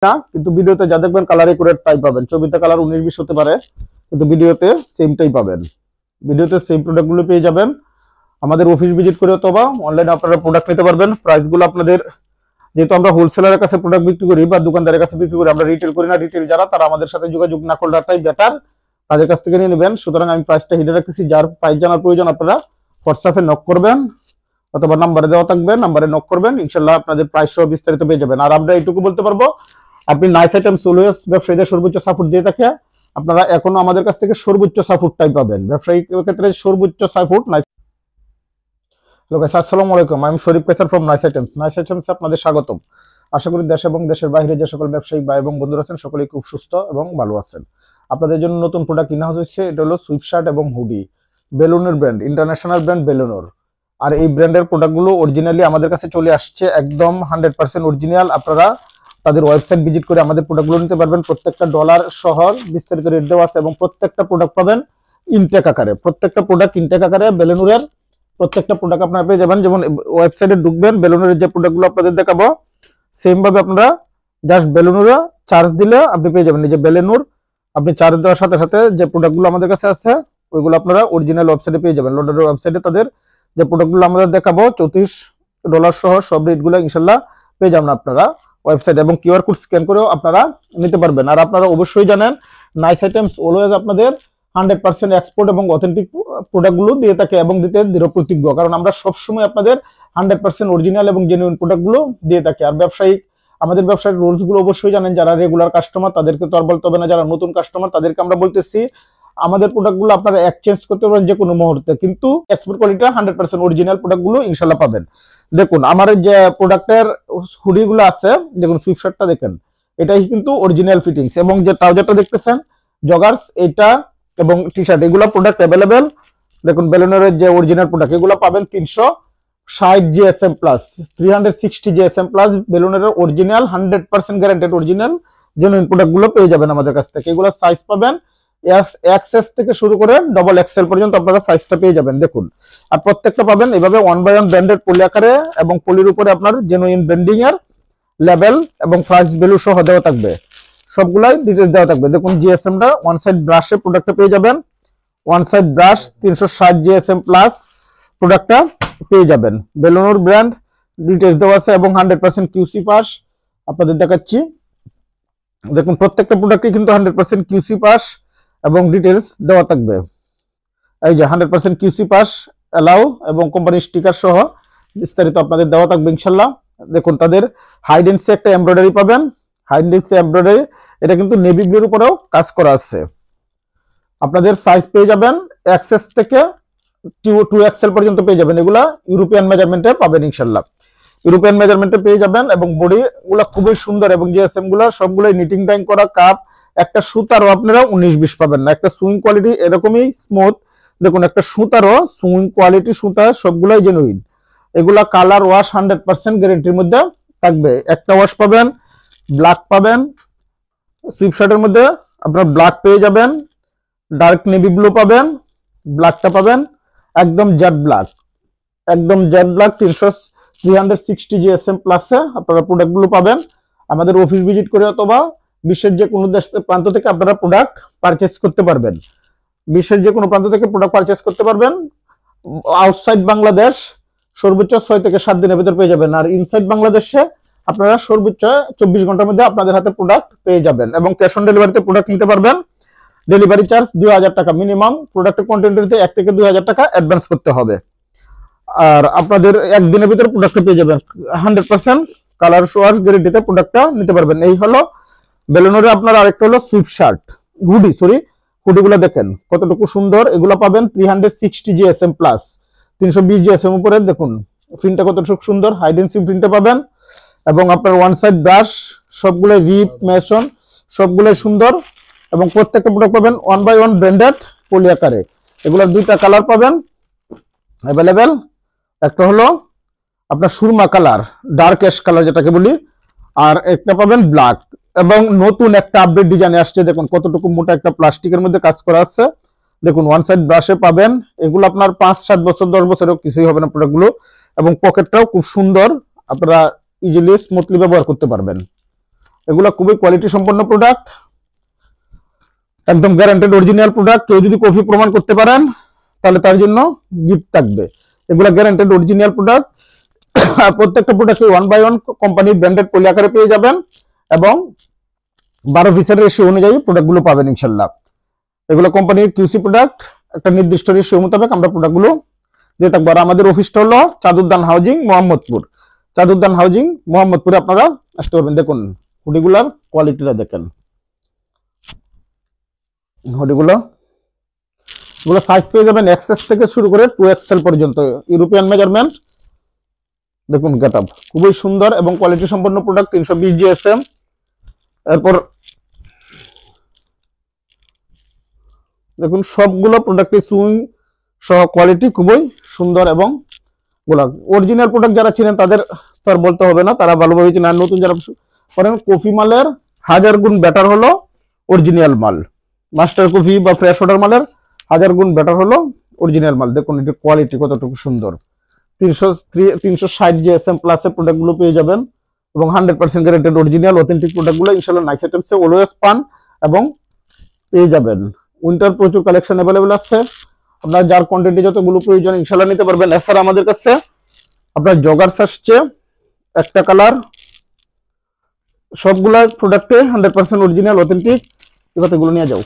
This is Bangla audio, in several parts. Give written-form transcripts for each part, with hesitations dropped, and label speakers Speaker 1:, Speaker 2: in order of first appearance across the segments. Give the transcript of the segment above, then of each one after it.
Speaker 1: না, কিন্তু ভিডিওতে যা দেখবেন কালার একুরেট তাই পাবেন। ছবিতে কালার 19-20 হতে পারে, কিন্তু ভিডিওতে সেমটাই পাবেন। ভিডিওতে সেম প্রোডাক্টগুলো পেয়ে যাবেন। আমাদের অফিস ভিজিট করে অথবা অনলাইনে আপনারা প্রোডাক্ট নিতে পারবেন। প্রাইসগুলো আপনাদের, যেহেতু আমরা হোলসেলারের কাছে প্রোডাক্ট বিক্রি করি বা দোকানদারের কাছে বিক্রি করি, আমরা রিটেল করি না। রিটেল যারা, তারা আমাদের সাথে যোগাযোগ না করলেটাই বেটার, তাদের কাছ থেকে নিয়ে নেবেন। সুতরাং আমি প্রাইসটা হিডে রাখতেছি। যার প্রাইস জানার প্রয়োজন আপনারা হোয়াটসঅ্যাপে নক করবেন অথবা নাম্বারে দেওয়া থাকবে, নাম্বারে নক করবেন, ইনশাল্লাহ আপনাদের প্রাইস সহ বিস্তারিত পেয়ে যাবেন। আর আমরা এইটুকু বলতে পারবো, আপনি নাইস আইটেমস অলওয়েজ ব্যবসায়ীদের সর্বোচ্চ সাপোর্ট দিয়ে থাকে। আপনারা এখনো আমাদের কাছ থেকে সর্বোচ্চ সাপোর্টটাই পাবেন, ব্যবসায়িক ক্ষেত্রে সর্বোচ্চ সাপোর্ট। হ্যালো গাইস, আসসালামু আলাইকুম। আমি Sharif Kaisar from nice items. Nice items আপনাদের স্বাগতম। আশা করি দেশ এবং দেশের বাইরে যে সকল ব্যবসায়িক ভাই এবং বন্ধুরা আছেন সকলেই খুব সুস্থ এবং ভালো আছেন। আপনাদের জন্য নতুন প্রোডাক্ট কিনা হচ্ছে, এটা হলো সুইপ শার্ট এবং হুডি, বেলুনের ব্র্যান্ড, ইন্টারন্যাশনাল ব্র্যান্ড বেলুনর। আর এই ব্র্যান্ডের প্রোডাক্টগুলো অরিজিনালি আমাদের কাছে চলে আসছে, একদম 100% অরিজিনাল। আপনারা তাদের ওয়েবসাইট ভিজিট করে আমাদের প্রোডাক্টগুলো নিতে পারবেন। প্রত্যেকটা ডলার সহ বিস্তারিত রেট দেওয়া আছে এবং প্রত্যেকটা প্রোডাক্ট পাবেন ইনটেক আকারে। প্রত্যেকটা প্রোডাক্ট ইনটেক আকারে বেলুনের প্রত্যেকটা প্রোডাক্ট আপনারা পেয়ে যাবেন। যেমন ওয়েবসাইটে ঢুকবেন, বেলুনের যে প্রোডাক্টগুলো আপনাদের দেখাবো সেম ভাবে আপনারা জাস্ট বেলুনুরে চার্জ দিলে আপনি পেয়ে যাবেন। এই যে বেলুনুর, আপনি চার্জ দেওয়ার সাথে সাথে যে প্রোডাক্টগুলো আমাদের কাছে আছে ওইগুলো আপনারা অরিজিনাল ওয়েবসাইটে পেয়ে যাবেন। লন্ডনের ওয়েবসাইটে তাদের যে প্রোডাক্টগুলো আমাদের দেখাবো $34 সহ সব রেটগুলো ইনশাল্লাহ পেয়ে যাবেন আপনারা ওয়েবসাইট, এবং কিউআর কোড স্ক্যান করেও আপনারা নিতে পারবেন। আর আপনারা অবশ্যই জানেন নাইস আইটেমস অলওয়েজ আপনাদের 100% এক্সপোর্ট এবং অথেন্টিক প্রোডাক্টগুলো দিয়ে থাকে এবং দিতে দৃঢ় প্রতিজ্ঞ, কারণ আমরা সবসময় আপনাদের 100% অরিজিনাল এবং জেনুইন প্রোডাক্টগুলো দিয়ে থাকি। আর আমাদের ব্যবসায়িক রুলস গুলো অবশ্যই জানেন। যারা রেগুলার কাস্টমার তাদেরকে তো আর বলতে হবে না, যারা নতুন কাস্টমার তাদেরকে আমরা বলতেছি আমাদের প্রোডাক্টগুলো আপনারা এক্সচেঞ্জ করতে পারেন যে কোনো মুহূর্তে, কিন্তু এক্সপোর্ট কোয়ালিটি 100% অরিজিনাল প্রোডাক্টগুলো ইনশাল্লাহ পাবেন। দেখুন আমার যে প্রোডাক্টের হুডিগুলো আছে, দেখুন সুইপ শার্টটা দেখেন, এটাই কিন্তু অরিজিনাল ফিটিংস, এবং যে ট্রাউজারটা দেখতেছেন জগার্স, এটা এবং টি শার্ট, এগুলো প্রোডাক্ট অ্যাভেলেবেল। দেখুন বেলুনের যে অরিজিনাল প্রোডাক্ট, এগুলো পাবেন 360 জিএসএম প্লাস, 360 জিএসএম প্লাস বেলুনের অরিজিনাল 100% গ্যারান্টেড অরিজিনাল জেনুইন প্রোডাক্টগুলো পেয়ে যাবেন আমাদের কাছ থেকে। এগুলো সাইজ পাবেন এক্সএস থেকে শুরু করে ডবল এক্সএল পর্যন্ত আপনারা সাইজটা পেয়ে যাবেন। দেখুন, আর প্রত্যেকটা পাবেন এভাবে 1/1 ব্র্যান্ডেড পলি আকারে, এবং পলির উপরে আপনার জেনুইন ব্র্যান্ডিং এর লেভেল এবং প্রাইস ভ্যালু সহ দেওয়া থাকবে, সবগুলাই ডিটেইলস দেওয়া থাকবে। দেখুন জিএসএমটা ওয়ান সাইড ব্রাশের প্রোডাক্টটা পেয়ে যাবেন, one side brush 360 GSM plus প্রোডাক্টটা পেয়ে যাবেন। বেলুনুর ব্র্যান্ড ডিটেইলস দেওয়া আছে এবং 100% কিউসি পাস আপনাদের দেখাচ্ছি। দেখুন প্রত্যেকটা প্রোডাক্টে কিন্তু 100% কিউসি পাস এবং ডিটেইলস দেওয়া থাকবে। এই যে 100% কিউসি পাস এলাও এবং কোম্পানির স্টিকার সহ বিস্তারিত আপনাদের দেওয়া থাকবে ইনশাল্লাহ। দেখুন তাদের হাইডেন্সি একটা এমব্রয়ডারি পাবেন, হাইডেন্সি এমব্রয়ডারি, এটা কিন্তু নেভি ব্লুর উপরেও কাজ করা আছে। আপনাদের সাইজ পেয়ে যাবেন এক্সএস থেকে 2XL পর্যন্ত পেয়ে যাবেন। এগুলা ইউরোপিয়ান মেজারমেন্টে পাবেন ইনশাল্লাহ, ইউরোপিয়ান মেজারমেন্টে পেয়ে যাবেন। এবং বডি গুলা খুবই সুন্দর, এবং জিএসএম গুলা সবগুলাই নিটিং ডাইং করা কাপ, একটা সুতারও আপনারা 19-20 পাবেন না, একটা সুইং কোয়ালিটি এরকমই স্মুথ। দেখুন একটা সুতারও সুইং কোয়ালিটি সুতা সবগুলাই জেনুইন। এগুলা কালার ওয়াশ 100% গ্যারান্টির মধ্যে থাকবে। একটা ওয়াশ পাবেন, ব্ল্যাক পাবেন, সুইপ শার্টের মধ্যে আপনারা ব্ল্যাক পেয়ে যাবেন, ডার্ক নেভি ব্লু পাবেন, ব্ল্যাকটা পাবেন একদম জেড ব্ল্যাক, একদম জেড ব্ল্যাক 360 জিএসএম প্লাসে আপনারা প্রোডাক্টগুলো পাবেন। আমাদের অফিস ভিজিট করে অথবা বিশ্বের যে কোনো দেশ প্রান্ত থেকে আপনারা প্রোডাক্ট পারচেস করতে পারবেন, বিশ্বের যে কোনো প্রান্ত থেকে প্রোডাক্ট পারচেস করতে পারবেন। আউটসাইড বাংলাদেশ সর্বোচ্চ 6 থেকে 7 দিনের ভিতর পেয়ে যাবেন, আর ইনসাইড বাংলাদেশে আপনারা সর্বোচ্চ 24 ঘন্টার মধ্যে আপনাদের হাতে প্রোডাক্ট পেয়ে যাবেন, এবং ক্যাশ অন ডেলিভারিতে প্রোডাক্ট নিতে পারবেন। ডেলিভারি চার্জ 2000 টাকা মিনিমাম, প্রোডাক্টের কোয়ান্টিটিতে 1 থেকে 2000 টাকা অ্যাডভান্স করতে হবে। আর আপনাদের একদিনের ভিতরে প্রোডাক্টটা পেয়ে যাবেন 100% কালার ওয়াশ গ্যারান্টিতে প্রোডাক্টটা নিতে পারবেন। এই হলো বেলুনের আপনার। আরেকটা হলো সুইপ শার্ট, হুডিগুলো দেখেন কতটুকু সুন্দর। এগুলো পাবেন 360 জিএসএম প্লাস, 320 জিএসএম উপরে। দেখুন প্রিন্টটা কতটুকু সুন্দর, হাইডেন্সি প্রিন্টটা পাবেন, এবং আপনার ওয়ান সাইড ব্রাশ সবগুলো রিপ মেশন সবগুলো সুন্দর, এবং প্রত্যেকটা প্রোডাক্ট পাবেন 1/1 ব্র্যান্ডেড পলি আকারে। এগুলোর দুইটা কালার পাবেন অ্যাভেলেবেল, একটা হলো আপনার Surma colour, dark ash colour যেটাকে বলি, আর একটা পাবেন ব্ল্যাক। এবং নতুন একটা আপডেট ডিজাইনে আসছে, দেখুন কতটুকু মোটা একটা প্লাস্টিকের মধ্যে কাজ করা আছে। দেখুন ওয়ান সাইড ব্রাশে পাবেন, এগুলো আপনার 5-7 বছর 10 বছরেও কিছুই হবে না প্রোডাক্টগুলো, এবং পকেটটাও খুব সুন্দর, আপনারা ইজিলি স্মুথলি ব্যবহার করতে পারবেন। এগুলো খুবই কোয়ালিটি সম্পন্ন প্রোডাক্ট, একদম গ্যারান্টেড অরিজিনাল প্রোডাক্ট। কেউ যদি কফি প্রমাণ করতে পারেন তাহলে তার জন্য গিফট থাকবে। এগুলো গ্যারান্টেড অরিজিনাল প্রোডাক্ট। প্রত্যেকটা প্রোডাক্টে 1/1 কোম্পানির ব্র্যান্ডেড পলি আকারে পেয়ে যাবেন এবং 12 পিসের রেশিও অনুযায়ী প্রোডাক্টগুলো পাবেন ইনশাল্লাহ। এগুলো কোম্পানির কিউসি প্রোডাক্ট, একটা নির্দিষ্ট রেশিও মোতাবেক আমরা প্রোডাক্টগুলো দিয়ে থাকবো। আর আমাদের অফিসটা হলো চাঁদুদ্দান হাউজিং মোহাম্মদপুর। চাঁদুদ্দান হাউজিং মোহাম্মদপুরে আপনারা আসতে পারবেন। দেখুন হুডিগুলার কোয়ালিটিটা দেখেন, হুডিগুলো এগুলো সাইজ পেয়ে যাবেন এক্সএস থেকে শুরু করে 2XL পর্যন্ত, ইউরোপিয়ান মেজারমেন্ট। দেখুন গেটআপ খুবই সুন্দর এবং কোয়ালিটি সম্পন্ন প্রোডাক্ট, 320 GSM। এরপর দেখুন সবগুলো প্রোডাক্টের সুইং সহ কোয়ালিটি খুবই সুন্দর এবং অরিজিনাল প্রোডাক্ট যারা চিনেন তাদের তার বলতে হবে না, তারা ভালোভাবে চিনেন। নতুন যারা করেন, কফি মালের 1000 গুণ বেটার হলো অরিজিনাল মাল। মাস্টার কফি বা ফ্রেশ অর্ডার মালের 1000 গুণ বেটার হলো অরিজিনাল মাল। দেখুন এটার কোয়ালিটি কতটুকু সুন্দর। 360 GSM প্লাসের প্রোডাক্টগুলো পেয়ে যাবেন এবং 100% গ্যারান্টেড অরিজিনাল অথেন্টিক প্রোডাক্টগুলো ইনশাআল্লাহ নাইস আইটেমসে অলওয়েজ পান এবং পেয়ে যাবেন। উইন্টার প্রচুর কালেকশন অ্যাভেলেবল আছে, আপনার যার কোয়ান্টিটি যতগুলো প্রয়োজন ইনশাআল্লাহ নিতে পারবেন। এছাড়া আমাদের কাছে আপনার জগার্স আসছে একটা কালার, সবগুলা প্রোডাক্টে 100% অরিজিনাল অথেন্টিক। এবার এগুলো নিয়ে যাও,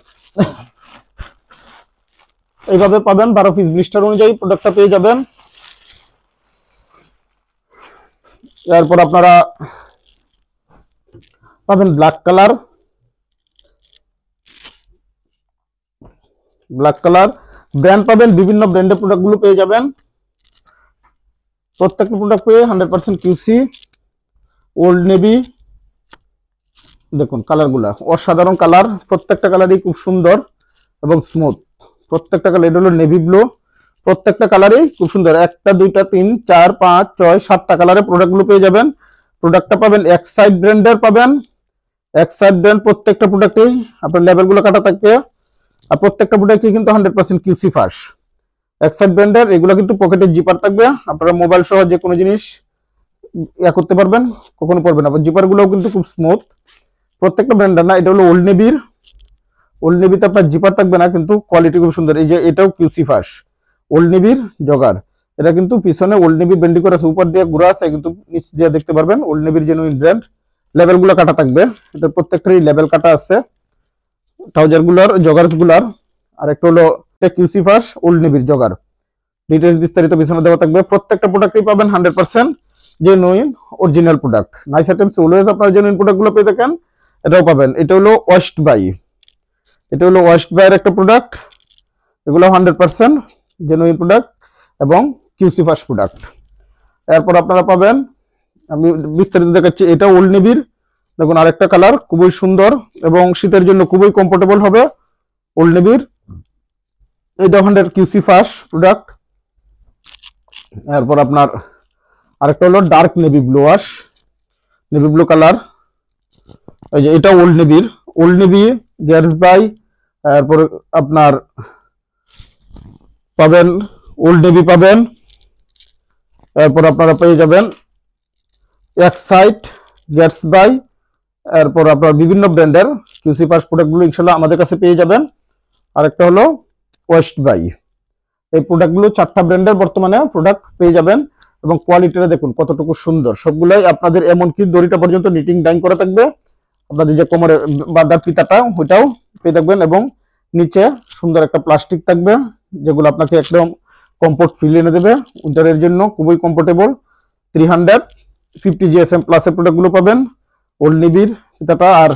Speaker 1: এইভাবে পাবেন। 12 পিস ব্লিস্টার অনুযায়ী প্রোডাক্টটা পেয়ে যাবেন। এরপর আপনারা পাবেন black colour, black colour brand পাবেন, বিভিন্ন ব্র্যান্ডের প্রোডাক্টগুলো পেয়ে যাবেন। প্রত্যেকটা প্রোডাক্ট পেয়ে 100% কিউসি। ওল্ড নেভি, দেখুন কালারগুলা অসাধারণ কালার, প্রত্যেকটা কালারই খুব সুন্দর এবং স্মুথ। প্রত্যেকটা কালার, এটা হলো নেভি ব্লু, প্রত্যেকটা কালারই খুব সুন্দর। 1টা 2টা 3 4 5 6 7টা কালারের প্রোডাক্টগুলো পেয়ে যাবেন। প্রোডাক্টটা পাবেন এক্সাইড ব্র্যান্ডের পাবেন, এক্সাইড ব্র্যান্ড। প্রত্যেকটা প্রোডাক্টেই আপনার লেভেলগুলো কাটা থাকবে আর প্রত্যেকটা প্রোডাক্টই কিন্তু 100% কিউসি ফাস। এক্সাইড ব্র্যান্ডের এগুলো কিন্তু পকেটের জিপার থাকবে, আপনারা মোবাইল সহ যে কোনো জিনিস করতে পারবেন, কখনো পড়বে না। জিপার গুলোও কিন্তু খুব স্মুথ, প্রত্যেকটা ব্র্যান্ডের না। এটা হলো ওল্ড নেভির, ওল্ড নেভিতে আপনার জিপার থাকবে না কিন্তু কোয়ালিটি খুব সুন্দর। এই যে এটাও কিউসি ফাস, ওল্ড নেভির জগার। এটা কিন্তু পিছনে ওল্ড নেভি বেন্ডি করে আছে, উপর দিয়ে ঘুরা আছে, কিন্তু নিচ দিয়ে দেখতে পারবেন ওল্ড নেভির জেনুইন ব্র্যান্ড। লেভেল গুলো কাটা থাকবে, এটা প্রত্যেকটারই লেভেল কাটা আছে ট্রাউজার গুলার, জগার্স গুলার। আর একটা হলো কিউসি ফাস ওল্ড নেভির জগার। ডিটেইলস বিস্তারিত পিছনে দেওয়া থাকবে। প্রত্যেকটা প্রোডাক্টই পাবেন 100% genuine original product. Nice items always আপনারা জেনুইন প্রোডাক্টগুলো পেয়ে থাকেন, এটাও পাবেন। এটা হলো ওয়েস্ট বাই, এটা হলো ওয়েস্ট বাইয়ের একটা প্রোডাক্ট। এগুলো 100% জেনুইন প্রোডাক্ট এবং কিউসি ফাস প্রোডাক্ট। এরপর আপনারা পাবেন, আমি বিস্তারিত দেখাচ্ছি, এটা ওল্ড নেভির। দেখুন আরেকটা কালার খুবই সুন্দর এবং শীতের জন্য খুবই কমফোর্টেবল হবে ওল্ড নেভির। এটা 100 কিউসি ফাস প্রোডাক্ট। এরপর আপনার আরেকটা হলো dark navy blue wash, navy blue colour. এই যে এটা ওল্ড নেভির, ওল্ড নেভি গ্যাস বাই। এরপর আপনার পাবেন ওল্ড নেভি পাবেন। এরপর আপনারা পেয়ে যাবেন এক্সাইট, গ্যাটস বাই। এরপর আপনার বিভিন্ন ব্র্যান্ডের কিউসি ফাস প্রোডাক্টগুলো ইনশাআল্লাহ আমাদের কাছে পেয়ে যাবেন। আরেকটা হলো ওয়েস্ট বাই। এই প্রোডাক্টগুলো 4টা ব্র্যান্ডের বর্তমানে প্রোডাক্ট পেয়ে যাবেন এবং কোয়ালিটিটা দেখুন কতটুকু সুন্দর। সবগুলাই আপনাদের এমনকি দড়িটা পর্যন্ত নিটিং ডাইং করা থাকবে, আপনাদের যে কোমরের বাঁধার ফিতাটা ওইটাও পেয়ে থাকবেন এবং নিচে সুন্দর একটা প্লাস্টিক থাকবে যেগুলো আপনাকে একদম কমফোর্ট ফিল এনে দেবে। উইন্টারের জন্য খুবই কমফোর্টেবল। 350 GSM প্লাসের প্রোডাক্টগুলো পাবেন ওল্ড নেভির ফিতাটা। আর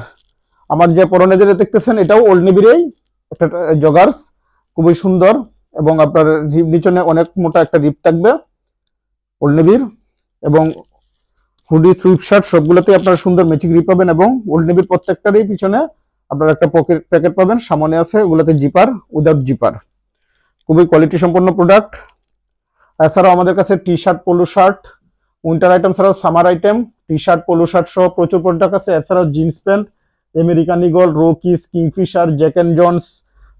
Speaker 1: আমার যে পরনে যেটা দেখতেছেন এটাও ওল্ড নেভিরই একটা জগার্স, খুবই সুন্দর এবং আপনার নিচনে অনেক মোটা একটা রিপ থাকবে ওল্ড নেভির। এবং হুডি, সুইপ শার্ট সবগুলোতেই আপনারা সুন্দর ম্যাচিং রিপ পাবেন এবং ওল্ড নেভির প্রত্যেকটারই পিছনে আপনারা একটা পকেট প্যাকেট পাবেন, সামনে আছে ওগুলোতে জিপার, উইদাউট জিপার। খুবই কোয়ালিটি সম্পন্ন প্রোডাক্ট। এছাড়াও আমাদের কাছে T shirt, polo shirt, winter item ছাড়াও summer item, T shirt, polo shirt সহ প্রচুর প্রোডাক্ট আছে। এছাড়াও jeans pant, American Eagle, Rockies, Kingfisher, Jack and Jones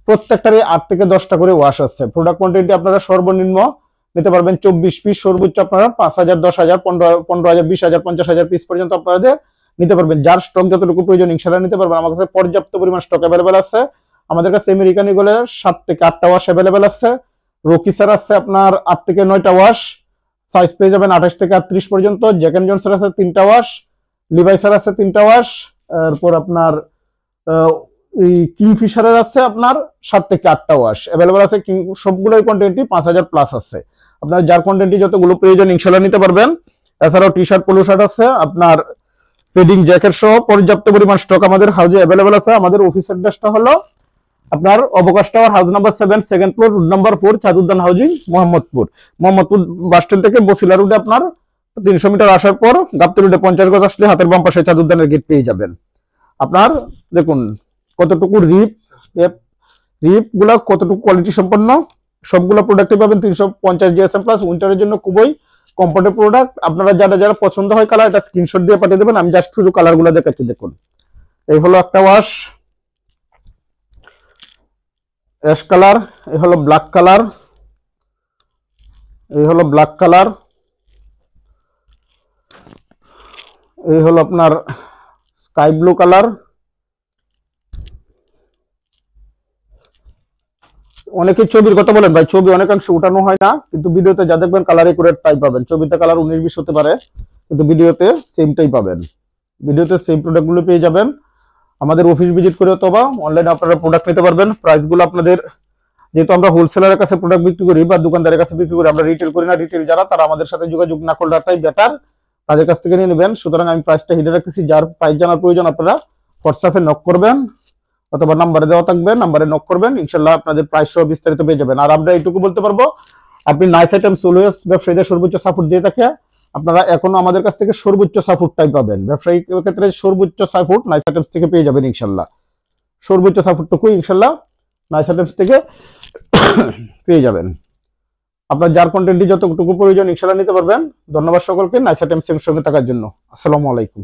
Speaker 1: প্রত্যেকটারই 8 থেকে 10টা করে ওয়াশ আছে। প্রোডাক্ট কোয়ান্টিটি আপনারা সর্বনিম্ন নিতে পারবেন 24 পিস, সর্বোচ্চ আপনারা 5,000, 10,000, 15,000, 20,000, 50,000 পিস পর্যন্ত আপনাদের নিতে পারবেন। যার স্টক যতটুকু প্রয়োজন ইনশাআল্লাহ নিতে পারবেন। আমার কাছে পর্যাপ্ত পরিমাণ স্টক অ্যাভেলেবেল আছে। আমাদের কাছে আমেরিকান ঈগলের 7 থেকে 8টা ওয়াশ অ্যাভেলেবেল আছে। রকিসার আছে আপনার 8 থেকে 9টা ওয়াশ, সাইজ পেয়ে যাবেন 28 থেকে 38 পর্যন্ত। জ্যাক এন্ড জনসের আছে 3টা ওয়াশ, লিভাইসের আছে 3টা ওয়াশ, এরপর আপনার এই কিংফিশারের আছে আপনার 7 থেকে 8টা ওয়াশ অ্যাভেলেবেল আছে। সবগুলোর কোয়ান্টিটি 5000 প্লাস আছে। আপনার যার কোয়ান্টিটি যতগুলো প্রয়োজন ইনশাআল্লাহ নিতে পারবেন। এছাড়াও টি শার্ট, পোলো শার্ট আছে আপনার ফেডিং জ্যাকেট সহ পর্যাপ্ত পরিমাণ স্টক আমাদের হাউজে অ্যাভেলেবেল আছে। আমাদের অফিস অ্যাড্রেসটা হলো আপনার Abakash tower, house number 7, second floor, road number 4, Chanduddan housing, Mohammadpur bus stand থেকে বসিলা রোডে আপনার 300 মিটার আসার পর গাবতলী রোডে 50 গজ আসলে হাতের বাম পাশে চাঁদুদ্দানের গেট পেয়ে যাবেন। আপনার দেখুন কতটুকু রিপ গুলা কতটুকু কোয়ালিটি সম্পন্ন, সবগুলো প্রোডাক্টই পাবেন 350 জিএসএম প্লাস। উইন্টারের জন্য খুবই কমফোর্টেবল প্রোডাক্ট। আপনারা যারা পছন্দ হয় কালার, এটা স্ক্রিনশট দিয়ে পাঠিয়ে দেবেন। আমি জাস্ট শুধু কালার গুলো দেখাচ্ছি। দেখুন এই হলো একটা ওয়াশ, অ্যাশ কালার, এই হলো ব্ল্যাক কালার, এই হলো ব্ল্যাক কালার, এই হলো আপনার স্কাই ব্লু কালার। অনেকে ছবির কথা বলেন ভাই, ছবি অনেকাংশে উঠানো হয় না, কিন্তু ভিডিওতে যা দেখবেন কালার একুরেট তাই পাবেন। ছবিতে কালার 19-20 হতে পারে, কিন্তু ভিডিওতে সেমটাই পাবেন। ভিডিওতে সেম প্রোডাক্টগুলো পেয়ে যাবেন। আমাদের অফিস ভিজিট করে অথবা অনলাইনে আপনারা প্রোডাক্ট নিতে পারবেন। প্রাইসগুলো আপনাদের, যেহেতু আমরা হোলসেলারের কাছে প্রোডাক্ট বিক্রি করি বা দোকানদারের কাছে বিক্রি করি, আমরা রিটেল করি না। রিটেল যারা, তারা আমাদের সাথে যোগাযোগ না করলেটাই বেটার, তাদের কাছ থেকে নিয়ে নেবেন। সুতরাং আমি প্রাইসটা হিডে রাখতেছি। যার প্রাইস জানার প্রয়োজন আপনারা হোয়াটসঅ্যাপে নক করবেন অথবা নাম্বারে দেওয়া থাকবে, নাম্বারে নক করবেন, ইনশাল্লাহ আপনাদের প্রাইস সহ বিস্তারিত পেয়ে যাবেন। আর আমরা এইটুকু বলতে পারবো, আপনি নাইস আইটেমস অলওয়েজ ব্যবসায়ীদের সর্বোচ্চ সাপোর্ট দিয়ে থাকে। আপনারা এখনো আমাদের কাছ থেকে সর্বোচ্চ সাপোর্টটাই পাবেন। ব্যবসায়িক ক্ষেত্রে সর্বোচ্চ সাপোর্ট নাইস আইটেমস থেকে পেয়ে যাবেন ইনশাল্লাহ। সর্বোচ্চ সাপোর্টটুকু ইনশাল্লাহ নাইস আইটেমস থেকে পেয়ে যাবেন। আপনার যার কন্টেন্টটি যতটুকু প্রয়োজন ইনশাল্লাহ নিতে পারবেন। ধন্যবাদ সকলকে নাইস আইটেমস এর সঙ্গে থাকার জন্য। আসসালামু আলাইকুম।